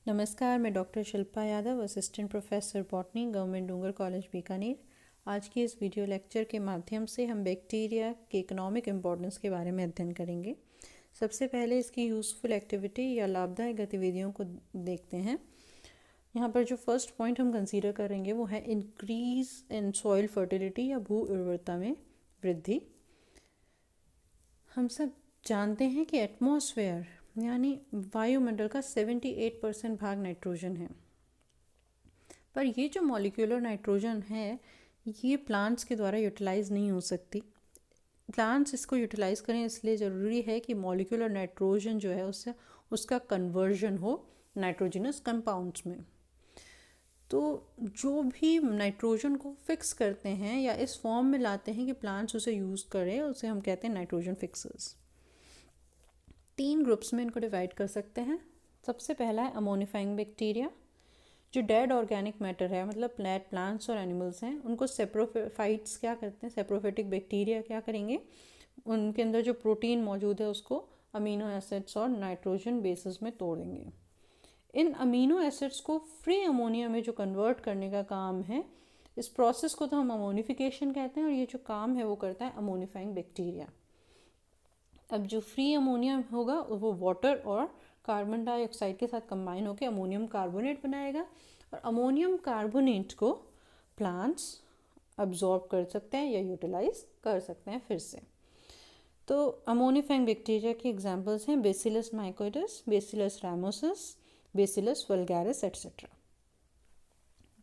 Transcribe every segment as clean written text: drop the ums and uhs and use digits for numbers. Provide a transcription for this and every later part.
नमस्कार, मैं doctor Shilpa Yadav, assistant professor botany, government Dungar college Bikaner. आज की इस वीडियो लेक्चर के माध्यम से हम बैक्टीरिया के इकोनॉमिक इम्पोर्टेंस के बारे में अध्ययन करेंगे। सबसे पहले इसकी यूज़फुल एक्टिविटी या लाभदायक गतिविधियों को देखते हैं। यहाँ पर जो फर्स्ट पॉइंट हम कंसीडर करेंगे वो है इंक्रीज इन सॉइल फर्टिलिटी या भू उर्वरता में वृद्धि। हम सब जानते हैं कि एटमॉस्फेयर यानी वायुमंडल का 78% भाग नाइट्रोजन है, पर ये जो मॉलिक्यूलर नाइट्रोजन है ये प्लांट्स के द्वारा यूटिलाइज नहीं हो सकती। प्लांट्स इसको यूटिलाइज करें इसलिए ज़रूरी है कि मॉलिक्यूलर नाइट्रोजन जो है उससे उसका कन्वर्जन हो नाइट्रोजनस कंपाउंड्स में। तो जो भी नाइट्रोजन को फिक्स करते हैं या इस फॉर्म में लाते हैं कि प्लांट्स उसे यूज़ करें, उसे हम कहते हैं नाइट्रोजन फिक्सर्स। 3 ग्रुप्स में इनको डिवाइड कर सकते हैं। सबसे पहला है अमोनिफाइंग बैक्टीरिया, जो डेड ऑर्गेनिक मैटर है, मतलब प्लांट्स और एनिमल्स हैं, उनको सेप्रोफाइट्स क्या करते हैं, सेप्रोफिटिक बैक्टीरिया क्या करेंगे, उनके अंदर जो प्रोटीन मौजूद है उसको अमीनो एसिड्स और नाइट्रोजन बेसिस में तोड़ेंगे। इन अमीनो एसिड्स को फ्री अमोनिया में जो कन्वर्ट करने का काम है, इस प्रोसेस को तो हम अमोनिफिकेशन कहते हैं, और ये जो काम है वो करता है अमोनिफाइंग बैक्टीरिया। अब जो फ्री अमोनिया होगा वो वाटर और कार्बन डाइऑक्साइड के साथ कंबाइन होकर अमोनियम कार्बोनेट बनाएगा, और अमोनियम कार्बोनेट को प्लांट्स अब्जॉर्ब कर सकते हैं या यूटिलाइज कर सकते हैं फिर से। तो अमोनिफाइंग बैक्टीरिया के एग्जांपल्स हैं Bacillus mycoides, Bacillus ramosus, Bacillus vulgaris etcetera.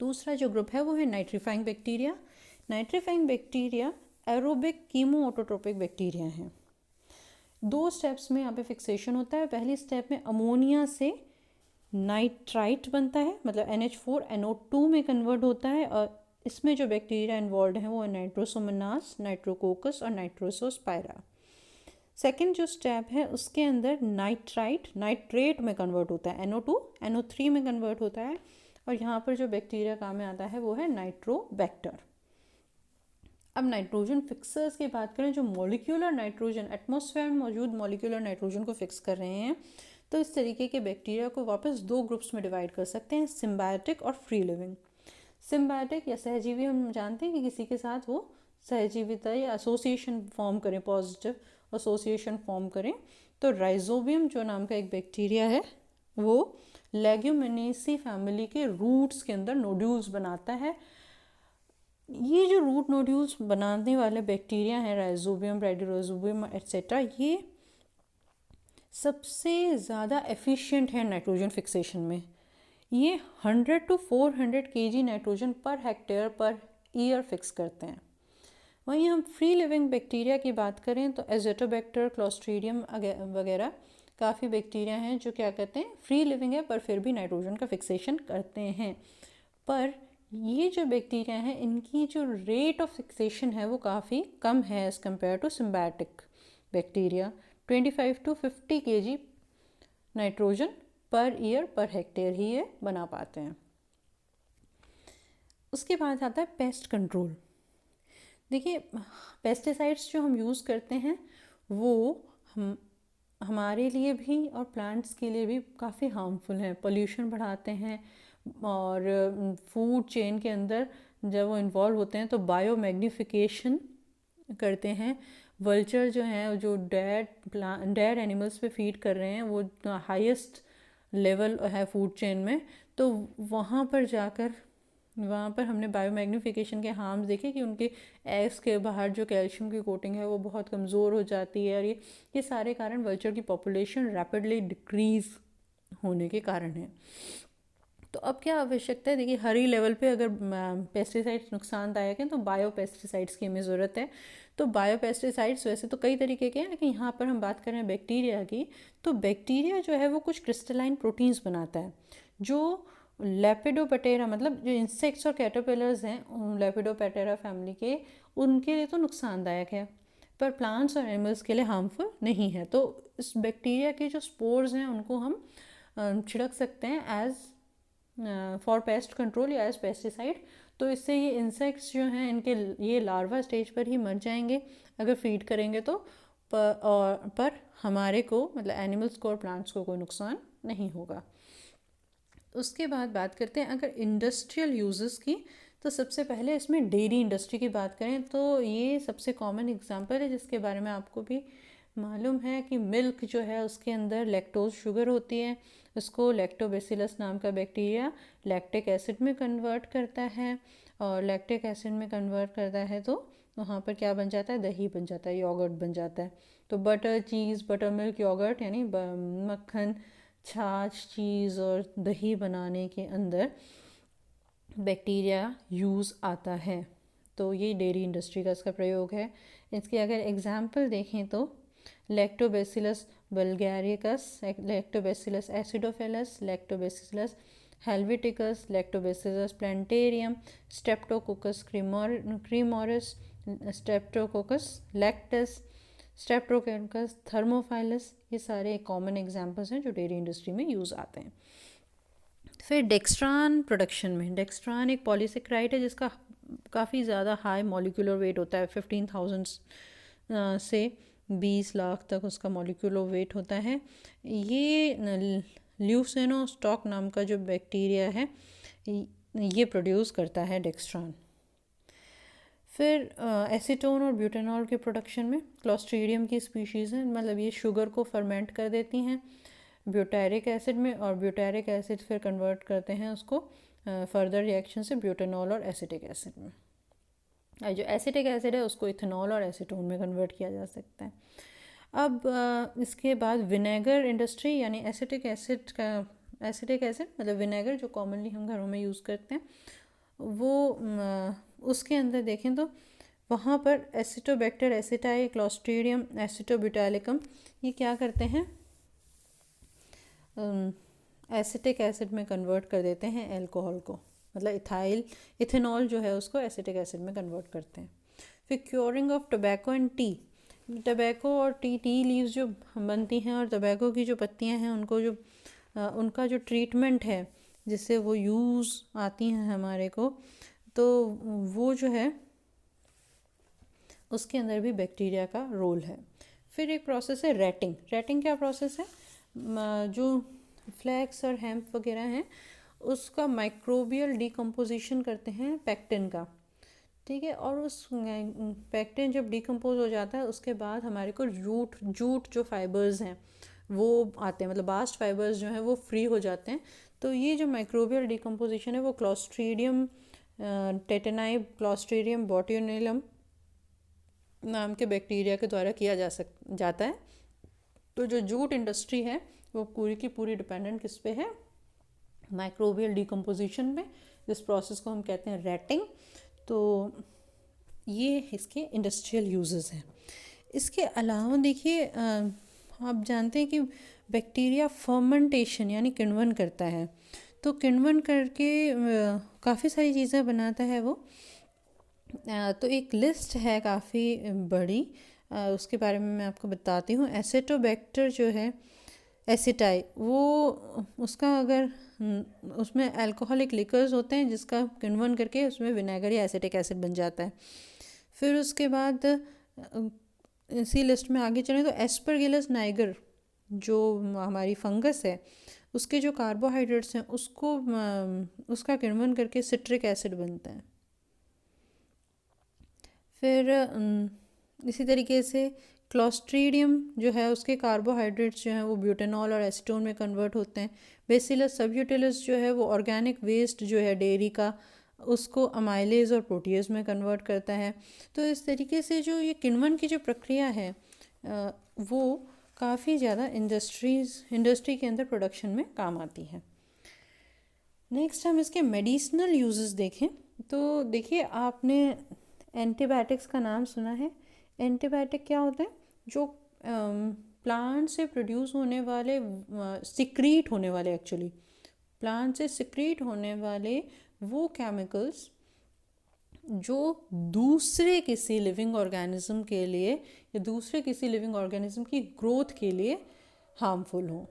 दूसरा जो ग्रुप है वो है nitrifying bacteria. Nitrifying bacteria aerobic chemo autotrophic bacteria हैं। 2 स्टेप्स में यहाँ पे फिक्सेशन होता है। पहली स्टेप में अमोनिया से नाइट्राइट बनता है, मतलब NH4NO2 में कन्वर्ट होता है, और इसमें जो बैक्टीरिया इन्वॉल्व हैं वो है नाइट्रोसोमोनास, नाइट्रोकोकस और नाइट्रोसोस्पायरा। सेकेंड जो स्टेप है उसके अंदर नाइट्राइट नाइट्रेट में कन्वर्ट होता है, NO2 NO3 में कन्वर्ट होता है, और यहाँ पर जो बैक्टीरिया काम में आता है वो है नाइट्रोबैक्टर। अब नाइट्रोजन फिक्सर्स की बात करें, जो मॉलिक्यूलर नाइट्रोजन एटमॉस्फेयर में मौजूद मॉलिक्यूलर नाइट्रोजन को फिक्स कर रहे हैं, तो इस तरीके के बैक्टीरिया को वापस 2 ग्रुप्स में डिवाइड कर सकते हैं, सिम्बायोटिक और फ्री लिविंग। सिम्बायोटिक या सहजीवी, हम जानते हैं कि किसी के साथ वो सहजीविता या एसोसिएशन फॉर्म करें, पॉजिटिव एसोसिएशन फॉर्म करें। तो राइजोबियम जो नाम का एक बैक्टीरिया है वो लेग्यूमिनेसी फैमिली के रूट्स के अंदर नोड्यूल्स बनाता है। ये जो रूट नोड्यूल्स बनाने वाले बैक्टीरिया हैं, राइजोबियम, ब्राइडोराइजोबियम एट्सेट्रा, ये सबसे ज़्यादा एफिशिएंट है नाइट्रोजन फिक्सेशन में। ये 100 to 400 kg nitrogen per hectare per year fix करते हैं। वहीं हम फ्री लिविंग बैक्टीरिया की बात करें तो एजोटोबैक्टर, क्लोस्ट्रीडियम वगैरह काफ़ी बैक्टीरिया हैं जो क्या कहते हैं, फ्री लिविंग है पर फिर भी नाइट्रोजन का फिक्सेशन करते हैं। पर ये जो बैक्टीरिया हैं इनकी जो रेट ऑफ फिक्सेशन है वो काफ़ी कम है as compared to symbiotic bacteria. 25 to 50 kg nitrogen per year per hectare ही ये बना पाते हैं। उसके बाद आता है पेस्ट कंट्रोल। देखिए, पेस्टिसाइड्स जो हम यूज़ करते हैं वो हमारे लिए भी और प्लांट्स के लिए भी काफ़ी हार्मफुल हैं, पोल्यूशन बढ़ाते हैं, और फूड चेन के अंदर जब वो इन्वॉल्व होते हैं तो बायो मैग्नीफिकेशन करते हैं। वल्चर जो हैं, जो डेड एनिमल्स पे फीड कर रहे हैं, वो हाईएस्ट लेवल है फूड चेन में, तो वहाँ पर हमने बायो मैग्नीफिकेशन के हार्म्स देखे कि उनके एग्स के बाहर जो कैल्शियम की कोटिंग है वो बहुत कमज़ोर हो जाती है, और ये सारे कारण वल्चर की पॉपुलेशन रैपिडली डिक्रीज़ होने के कारण है। तो अब क्या आवश्यकता है, देखिए हर ही लेवल पे अगर पेस्टिसाइड्स नुकसानदायक हैं तो बायो पेस्टिसाइड्स की हमें ज़रूरत है। तो बायो पेस्टिसाइड्स वैसे तो कई तरीके के हैं, लेकिन यहाँ पर हम बात करें बैक्टीरिया की, तो बैक्टीरिया जो है वो कुछ क्रिस्टलाइन प्रोटीन्स बनाता है जो लेपिडोपटेरा, मतलब जो इंसेक्ट्स और कैटरपिलर्स हैं लेपिडोपटेरा फैमिली के, उनके लिए तो नुकसानदायक है पर प्लांट्स और एनिमल्स के लिए हार्मफुल नहीं है। तो इस बैक्टीरिया के जो स्पोर्स हैं उनको हम छिड़क सकते हैं एज फॉर पेस्ट कंट्रोल या एज पेस्टिसाइड। तो इससे ये इंसेक्ट्स जो हैं इनके ये लार्वा स्टेज पर ही मर जाएंगे अगर फीड करेंगे तो, पर हमारे को, मतलब एनिमल्स को और प्लांट्स को कोई नुकसान नहीं होगा। उसके बाद बात करते हैं अगर इंडस्ट्रियल यूजेस की, तो सबसे पहले इसमें डेयरी इंडस्ट्री की बात करें तो ये सबसे कॉमन एग्जांपल है जिसके बारे में आपको भी मालूम है कि मिल्क जो है उसके अंदर लैक्टोज शुगर होती है, उसको लैक्टोबैसिलस नाम का बैक्टीरिया लैक्टिक एसिड में कन्वर्ट करता है, और लैक्टिक एसिड में कन्वर्ट करता है तो वहाँ पर क्या बन जाता है, दही बन जाता है, योगर्ट बन जाता है। तो बटर चीज़, बटर मिल्क योगर्ट यानी मक्खन, छाछ, चीज़ और दही बनाने के अंदर बैक्टीरिया यूज़ आता है। तो ये डेयरी इंडस्ट्री का इसका प्रयोग है। इसके अगर एग्जाम्पल देखें तो Lactobacillus bulgaricus, Lactobacillus acidophilus, Lactobacillus helveticus, Lactobacillus plantarum, Streptococcus cremoris, Streptococcus lactis, Streptococcus thermophilus, ये सारे कॉमन एग्जाम्पल्स हैं जो डेयरी इंडस्ट्री में यूज़ आते हैं। फिर डेक्स्ट्रान प्रोडक्शन में, डेक्स्ट्रान एक पॉलीसेक्राइड है जिसका काफ़ी ज़्यादा हाई मॉलिक्यूलर वेट होता है, 15,000 से 20 लाख तक उसका मॉलिक्यूलर वेट होता है। ये ल्यूसिनोस्टॉक नाम का जो बैक्टीरिया है ये प्रोड्यूस करता है डेक्स्ट्रान। फिर एसीटोन और ब्यूटेनॉल के प्रोडक्शन में क्लोस्ट्रीडियम की स्पीशीज़ हैं, मतलब ये शुगर को फर्मेंट कर देती हैं ब्यूटारिक एसिड में, और ब्यूटारिक एसिड फिर कन्वर्ट करते हैं उसको फर्दर रिएक्शन से ब्यूटेनॉल और एसिटिक एसिड में। जो एसिटिक एसिड है उसको इथेनॉल और एसीटोन में कन्वर्ट किया जा सकता है। अब इसके बाद विनेगर इंडस्ट्री, यानी एसिटिक एसिड मतलब विनेगर जो कॉमनली हम घरों में यूज़ करते हैं, वो उसके अंदर देखें तो वहाँ पर एसिटोबैक्टर एसिटाई क्लोस्ट्रीडियम एसिटोब्यूटालिकम ये क्या करते हैं, एसिटिक एसिड में कन्वर्ट कर देते हैं अल्कोहल को, मतलब इथेनॉल जो है उसको एसिटिक एसिड में कन्वर्ट करते हैं। फिर curing of tobacco and T, tobacco और टी लीव्स जो बनती हैं और टोबैको की जो पत्तियां हैं उनको जो उनका जो ट्रीटमेंट है जिससे वो यूज़ आती हैं हमारे को, तो वो जो है उसके अंदर भी बैक्टीरिया का रोल है। फिर एक प्रोसेस है रेटिंग। रेटिंग क्या प्रोसेस है, जो फ्लैक्स और हेम्प वगैरह हैं उसका माइक्रोबियल डिकम्पोजिशन करते हैं पैक्टिन का, ठीक है, और उस पैक्टिन जब डिकम्पोज हो जाता है उसके बाद हमारे को जूट जो फाइबर्स हैं वो आते हैं, मतलब बास्ट फाइबर्स जो हैं वो फ्री हो जाते हैं। तो ये जो माइक्रोबियल डिकम्पोजिशन है वो क्लोस्ट्रीडियम टेटेनाई, क्लोस्ट्रीडियम बोट्यूलिनम नाम के बैक्टीरिया के द्वारा किया जाता है। तो जो जूट इंडस्ट्री है वो पूरी की पूरी डिपेंडेंट किस पे है, माइक्रोबियल डिकम्पोजिशन पे, जिस प्रोसेस को हम कहते हैं रेटिंग। तो ये इसके इंडस्ट्रियल यूजेस हैं। इसके अलावा देखिए आप जानते हैं कि बैक्टीरिया फर्मेंटेशन यानी किण्वन करता है, तो किण्वन करके काफ़ी सारी चीज़ें बनाता है वो। तो एक लिस्ट है काफ़ी बड़ी, उसके बारे में मैं आपको बताती हूँ। एसिटोबैक्टर जो है एसिटाई, वो उसका अगर उसमें अल्कोहलिक लिकर्स होते हैं जिसका किण्वन करके उसमें विनेगर या एसिटिक एसिड बन जाता है। फिर उसके बाद इसी लिस्ट में आगे चलें तो एस्परगिलस नाइगर जो हमारी फंगस है उसके जो कार्बोहाइड्रेट्स हैं उसको उसका किण्वन करके सिट्रिक एसिड बनता है। फिर इसी तरीके से क्लोस्ट्रीडियम जो है उसके कार्बोहाइड्रेट्स जो हैं वो ब्यूटेनॉल और एसीटोन में कन्वर्ट होते हैं। बेसिलस सबयूटिलिस जो है वो ऑर्गेनिक वेस्ट जो है डेयरी का उसको अमाइलेज और प्रोटीज में कन्वर्ट करता है। तो इस तरीके से जो ये किण्वन की जो प्रक्रिया है वो काफ़ी ज़्यादा इंडस्ट्री के अंदर प्रोडक्शन में काम आती है। नेक्स्ट हम इसके मेडिसिनल यूजेस देखें तो देखिए आपने एंटीबायोटिक्स का नाम सुना है। एंटीबायोटिक क्या होता है, जो प्लांट से प्रोड्यूस होने वाले सिक्रीट होने वाले एक्चुअली प्लांट से सिक्रीट होने वाले वो केमिकल्स जो दूसरे किसी लिविंग ऑर्गेनिज्म के लिए या दूसरे किसी लिविंग ऑर्गेनिज्म की ग्रोथ के लिए हार्मफुल हों,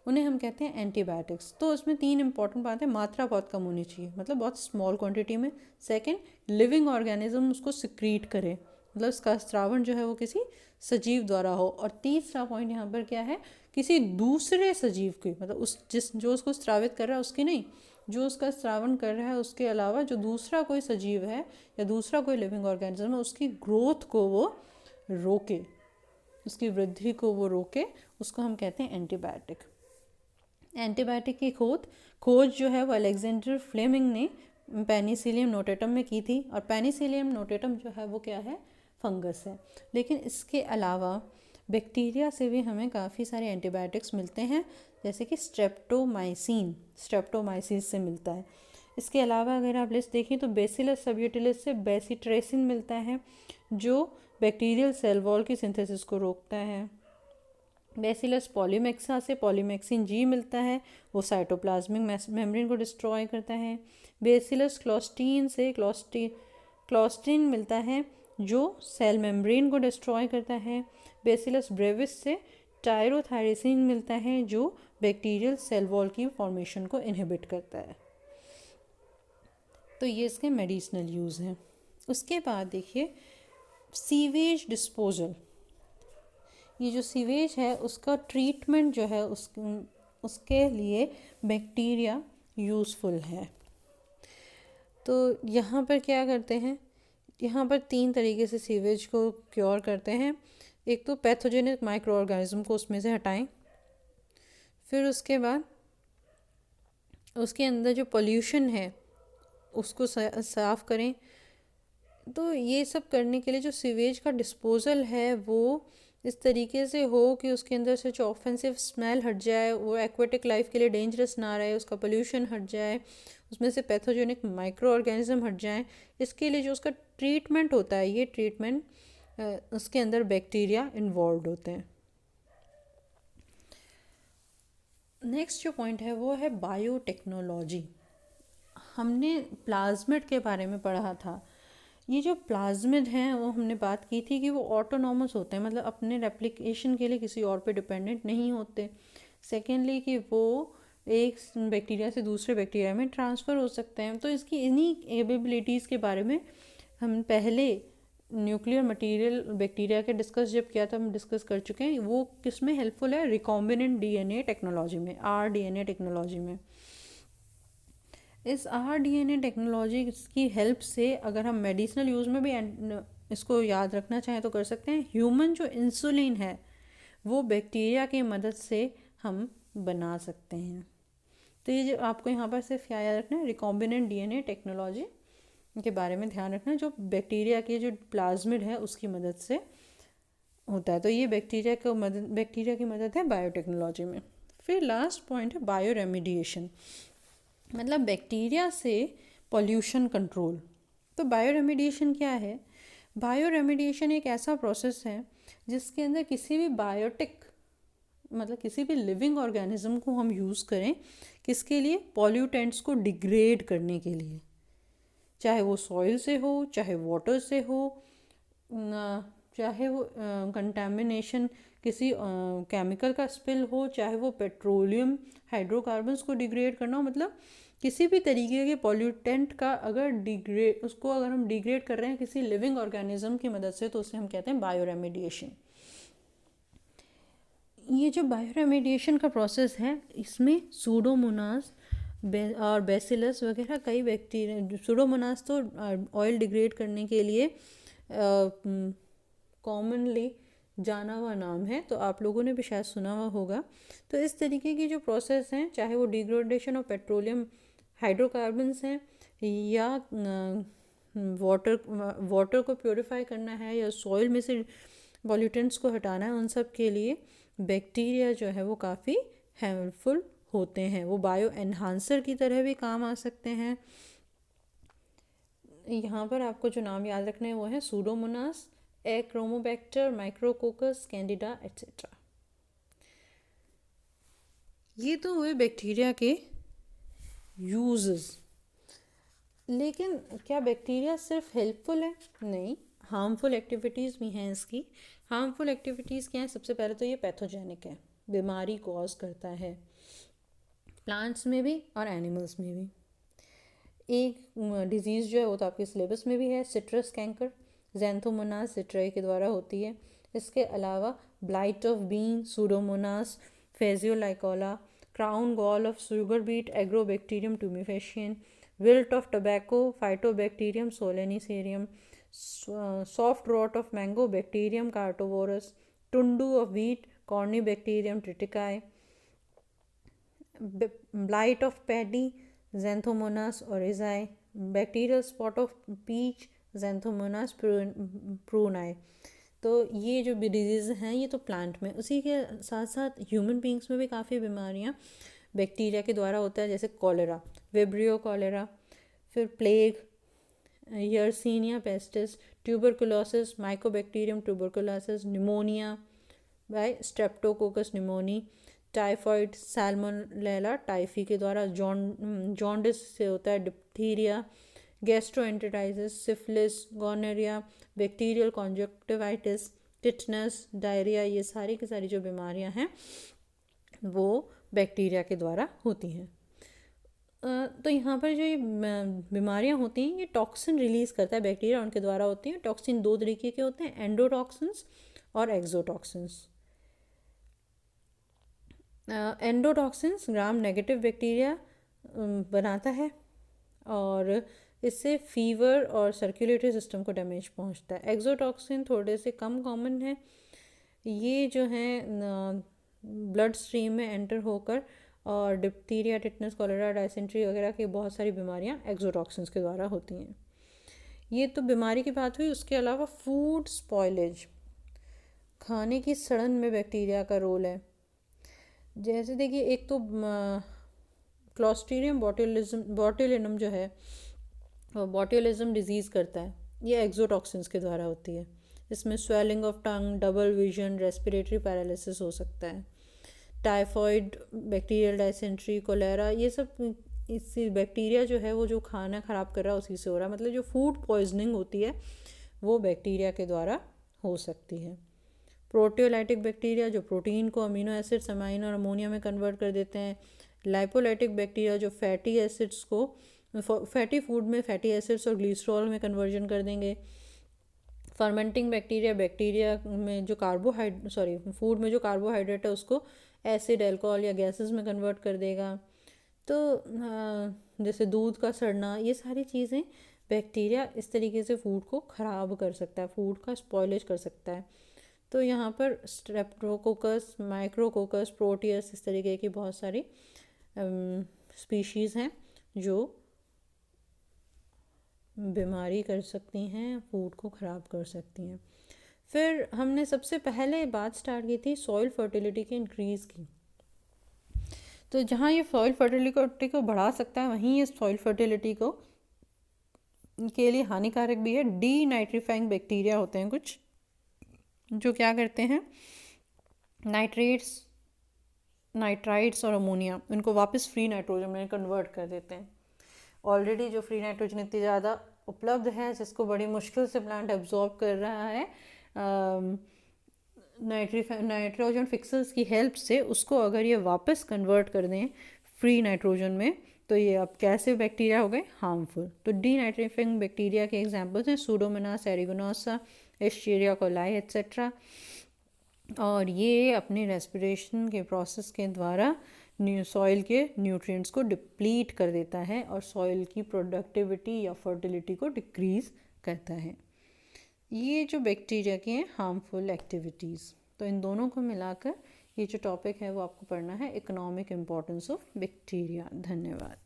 उन्हें हम कहते हैं एंटीबायोटिक्स। तो उसमें 3 इंपॉर्टेंट बातें, मात्रा बहुत कम होनी चाहिए, मतलब बहुत स्मॉल क्वांटिटी में। सेकंड, लिविंग ऑर्गेनिज्म उसको सिक्रीट करे, मतलब उसका स्रावन जो है वो किसी सजीव द्वारा हो। और तीसरा पॉइंट यहाँ पर क्या है, किसी दूसरे सजीव की, मतलब उस जो उसको स्रावित कर रहा है उसकी नहीं, जो उसका स्रावन कर रहा है उसके अलावा जो दूसरा कोई सजीव है या दूसरा कोई लिविंग ऑर्गेनिज्म है उसकी ग्रोथ को वो रोके, उसकी वृद्धि को वो रोके, उसको हम कहते हैं एंटीबायोटिक। एंटीबायोटिक की खोज जो है वो अलेक्जेंडर फ्लेमिंग ने पेनिसिलियम नोटेटम में की थी। और पेनिसिलियम नोटेटम जो है वो क्या है, फंगस है। लेकिन इसके अलावा बैक्टीरिया से भी हमें काफ़ी सारे एंटीबायोटिक्स मिलते हैं, जैसे कि स्ट्रेप्टोमाइसिस से मिलता है। इसके अलावा अगर आप लिस्ट देखें तो बेसिलस सबयूटिलिस से बेसिट्रेसिन मिलता है, जो बैक्टीरियल सेल वॉल की सिंथेसिस को रोकता है। बेसिलस पॉलीमेक्सा से पॉलीमेक्सिन जी मिलता है, वो साइटोप्लाज्मिक मेम्ब्रेन को डिस्ट्रॉय करता है। बेसिलस क्लोस्टीन से क्लोस्टिन मिलता है, जो सेल मेम्ब्रेन को डिस्ट्रॉय करता है। बेसिलस ब्रेविस से टायरोथायरिसिन मिलता है, जो बैक्टीरियल सेल वॉल की फॉर्मेशन को इनहिबिट करता है। तो ये इसके मेडिसिनल यूज़ हैं। उसके बाद देखिए सीवेज डिस्पोजल। ये जो सीवेज है उसका ट्रीटमेंट जो है उसके लिए बैक्टीरिया यूज़फुल है। तो यहाँ पर क्या करते हैं, यहाँ पर 3 तरीके से सीवेज को क्योर करते हैं। एक तो पैथोजेनिक माइक्रो ऑर्गेनिज्म को उसमें से हटाएं, फिर उसके बाद उसके अंदर जो पोल्यूशन है उसको साफ़ करें। तो ये सब करने के लिए जो सीवेज का डिस्पोज़ल है वो इस तरीके से हो कि उसके अंदर से जो ऑफेंसिव स्मेल हट जाए, वो एक्वेटिक लाइफ के लिए डेंजरस ना रहे, उसका पोल्यूशन हट जाए, उसमें से पैथोजेनिक माइक्रो ऑर्गेनिज्म हट जाए। इसके लिए जो उसका ट्रीटमेंट होता है, ये ट्रीटमेंट उसके अंदर बैक्टीरिया इन्वॉल्व होते हैं। नेक्स्ट जो पॉइंट है वो है बायोटेक्नोलॉजी। हमने प्लाज्मिड के बारे में पढ़ा था। ये जो प्लाज्मिड हैं वो हमने बात की थी कि वो ऑटोनॉमस होते हैं, मतलब अपने रेप्लिकेशन के लिए किसी और पे डिपेंडेंट नहीं होते। सेकेंडली कि वो एक बैक्टीरिया से दूसरे बैक्टीरिया में ट्रांसफ़र हो सकते हैं। तो इसकी इन्हीं एबिलिटीज़ के बारे में हम पहले न्यूक्लियर मटेरियल बैक्टीरिया के डिस्कस जब किया था, हम डिस्कस कर चुके हैं। वो किस में हेल्पफुल है, रिकॉम्बिनेंट डीएनए टेक्नोलॉजी में, rDNA टेक्नोलॉजी में। इस rDNA टेक्नोलॉजी की हेल्प से अगर हम मेडिसिनल यूज़ में भी इसको याद रखना चाहें तो कर सकते हैं। ह्यूमन जो इंसुलिन है वो बैक्टीरिया की मदद से हम बना सकते हैं। तो ये जो आपको यहाँ पर सिर्फ क्या याद रखना है, रिकॉम्बिनेंट डीएनए टेक्नोलॉजी के बारे में ध्यान रखना, जो बैक्टीरिया के जो प्लाज्मिड है उसकी मदद से होता है। तो ये बैक्टीरिया की मदद है बायोटेक्नोलॉजी में। फिर लास्ट पॉइंट है बायो रेमिडिएशन, मतलब बैक्टीरिया से पॉल्यूशन कंट्रोल। तो बायो रेमिडिएशन क्या है? बायो रेमिडिएशन एक ऐसा प्रोसेस है जिसके अंदर किसी भी बायोटिक, मतलब किसी भी लिविंग ऑर्गेनिज्म को हम यूज़ करें, किसके लिए, पॉल्यूटेंट्स को डिग्रेड करने के लिए। चाहे वो सॉइल से हो, चाहे वाटर से हो, चाहे वो कंटामिनेशन किसी केमिकल का स्पिल हो, चाहे वो पेट्रोलियम हाइड्रोकार्बन्स को डिग्रेड करना हो, मतलब किसी भी तरीके के पॉल्यूटेंट का उसको अगर हम डिग्रेड कर रहे हैं किसी लिविंग ऑर्गेनिज्म की मदद से, तो उसे हम कहते हैं बायो रेमिडिएशन। ये जो बायो रेमिडिएशन का प्रोसेस है इसमें सूडोमोनास और बेसिलस वगैरह कई बैक्टीरिया, सूडोमोनास तो ऑयल डिग्रेड करने के लिए कॉमनली जाना हुआ नाम है, तो आप लोगों ने भी शायद सुना हुआ होगा। तो इस तरीके की जो प्रोसेस हैं, चाहे वो डिग्रेडेशन ऑफ पेट्रोलियम हाइड्रोकार्बन्स हैं या वाटर को प्योरीफाई करना है या सॉइल में से पॉल्यूटेंट्स को हटाना है, उन सब के लिए बैक्टीरिया जो है वो काफ़ी हेल्पफुल होते हैं। वो बायो एनहांसर की तरह भी काम आ सकते हैं। यहाँ पर आपको जो नाम याद रखने हैं वो है सूडोमोनास, एक्रोमोबैक्टर, माइक्रोकोकस, कैंडिडा एट्सेट्रा। ये तो हुए बैक्टीरिया के यूजेस। लेकिन क्या बैक्टीरिया सिर्फ हेल्पफुल है? नहीं, हार्मफुल एक्टिविटीज़ भी हैं इसकी। हार्मफुल एक्टिविटीज़ क्या हैं? सबसे पहले तो ये पैथोजेनिक है, बीमारी कॉज करता है, प्लांट्स में भी और एनिमल्स में भी। एक डिजीज़ जो है वो तो आपके सिलेबस में भी है, सिट्रस कैंकर, ज़ैंथोमोनास सिट्राई के द्वारा होती है। इसके अलावा blight of bean, Pseudomonas phaseolicola, crown gall of sugar beet, Agrobacterium tumefaciens, wilt of tobacco, Phytobacterium solanacearum, soft rot of mango, Bacterium carotovorus, tundu of wheat, Corynebacterium tritici, blight of paddy, Xanthomonas oryzae, bacterial spot of peach, Xanthomonas pruni. तो ये जो disease हैं ये तो plant में, उसी के साथ साथ ह्यूमन बींग्स में भी काफ़ी बीमारियाँ बैक्टीरिया के द्वारा होता है, जैसे कॉलेरा, विब्रियो कॉलेरा, फिर plague, Yersinia pestis, tuberculosis, Mycobacterium tuberculosis, pneumonia by Streptococcus pneumoniae, typhoid, Salmonella typhi के द्वारा, जॉन्डिस से होता है diphtheria, gastroenteritis, syphilis, gonorrhoea, bacterial conjunctivitis, tetanus, diarrhoea, ये सारी की सारी जो बीमारियां हैं वो बैक्टीरिया के द्वारा होती हैं। तो यहाँ पर जो ये बीमारियाँ होती हैं ये टॉक्सिन रिलीज़ करता है बैक्टीरिया, उनके द्वारा होती हैं। टॉक्सिन दो तरीके के होते हैं, एंडोटॉक्सिन्स और exotoxins. Endotoxins gram negative bacteria बनाता है और इससे फीवर और सर्कुलेटरी सिस्टम को डैमेज पहुंचता है। एक्सोटॉक्सिन थोड़े से कम कॉमन है, ये जो हैं ब्लड स्ट्रीम में एंटर होकर और डिप्थीरिया, टिटनस, कॉलेरा, डायसेंट्री वगैरह की बहुत सारी बीमारियां एक्सोटॉक्सिन्स के द्वारा होती हैं। ये तो बीमारी की बात हुई। उसके अलावा फूड स्पॉइलेज, खाने की सड़न में बैक्टीरिया का रोल है। जैसे देखिए, एक तो क्लॉस्ट्रीडियम बोट्यूलिनम जो है बोट्यूलिज्म डिजीज़ करता है, ये एक्सोटॉक्सिन्स के द्वारा होती है। इसमें swelling of tongue, double vision, respiratory paralysis हो सकता है। टाइफॉइड, बैक्टीरियल डायसेंट्री, कोलेरा, ये सब इससे बैक्टीरिया जो है वो जो खाना ख़राब कर रहा है उसी से हो रहा है। मतलब जो फूड पॉइजनिंग होती है वो बैक्टीरिया के द्वारा हो सकती है। प्रोटियोलाइटिक बैक्टीरिया जो प्रोटीन को अमीनो एसिड्स, अमाइन और अमोनिया में कन्वर्ट कर देते हैं। लाइपोलाइटिक बैक्टीरिया जो फैटी एसिड्स को फैटी फूड में फैटी एसिड्स और ग्लिसरॉल में कन्वर्जन कर देंगे। फर्मेंटिंग बैक्टीरिया में जो फूड में जो कार्बोहाइड्रेट है उसको एसिड, अल्कोहल या गैसेस में कन्वर्ट कर देगा। तो जैसे दूध का सड़ना, ये सारी चीज़ें बैक्टीरिया इस तरीके से फूड को ख़राब कर सकता है, फूड का स्पॉइलेज कर सकता है। तो यहाँ पर स्ट्रेप्टोकोकस, माइक्रोकोकस, प्रोटियस, इस तरीके की बहुत सारी स्पीशीज़ हैं जो बीमारी कर सकती हैं, फूड को ख़राब कर सकती हैं। फिर हमने सबसे पहले बात स्टार्ट की थी सॉइल फर्टिलिटी के इंक्रीज़ की। तो जहाँ ये सॉइल फर्टिलिटी को बढ़ा सकता है, वहीं ये सॉइल फर्टिलिटी को के लिए हानिकारक भी है। डीनाइट्रीफाइंग बैक्टीरिया होते हैं कुछ, जो क्या करते हैं, नाइट्राइट्स और अमोनिया, उनको वापस फ्री नाइट्रोजन में कन्वर्ट कर देते हैं। ऑलरेडी जो फ्री नाइट्रोजन इतनी ज़्यादा उपलब्ध है जिसको बड़ी मुश्किल से प्लांट एब्जॉर्ब कर रहा है नाइट्रोजन फिक्सर्स की हेल्प से, उसको अगर ये वापस कन्वर्ट कर दें फ्री नाइट्रोजन में, तो ये अब कैसे बैक्टीरिया हो गए, हार्मफुल। तो डीनाइट्रीफाइंग बैक्टीरिया के एग्जांपल्स हैं सूडोमोनास एरिगोनोसा, एस्चेरिया कोलाई एट्सेट्रा। और ये अपने रेस्पिरेशन के प्रोसेस के द्वारा सॉइल के न्यूट्रिएंट्स को डिप्लीट कर देता है और सॉइल की प्रोडक्टिविटी या फर्टिलिटी को डिक्रीज़ करता है। ये जो बैक्टीरिया की हैं हार्मफुल एक्टिविटीज़, तो इन दोनों को मिलाकर ये जो टॉपिक है वो आपको पढ़ना है, इकोनॉमिक इम्पोर्टेंस ऑफ बैक्टीरिया। धन्यवाद।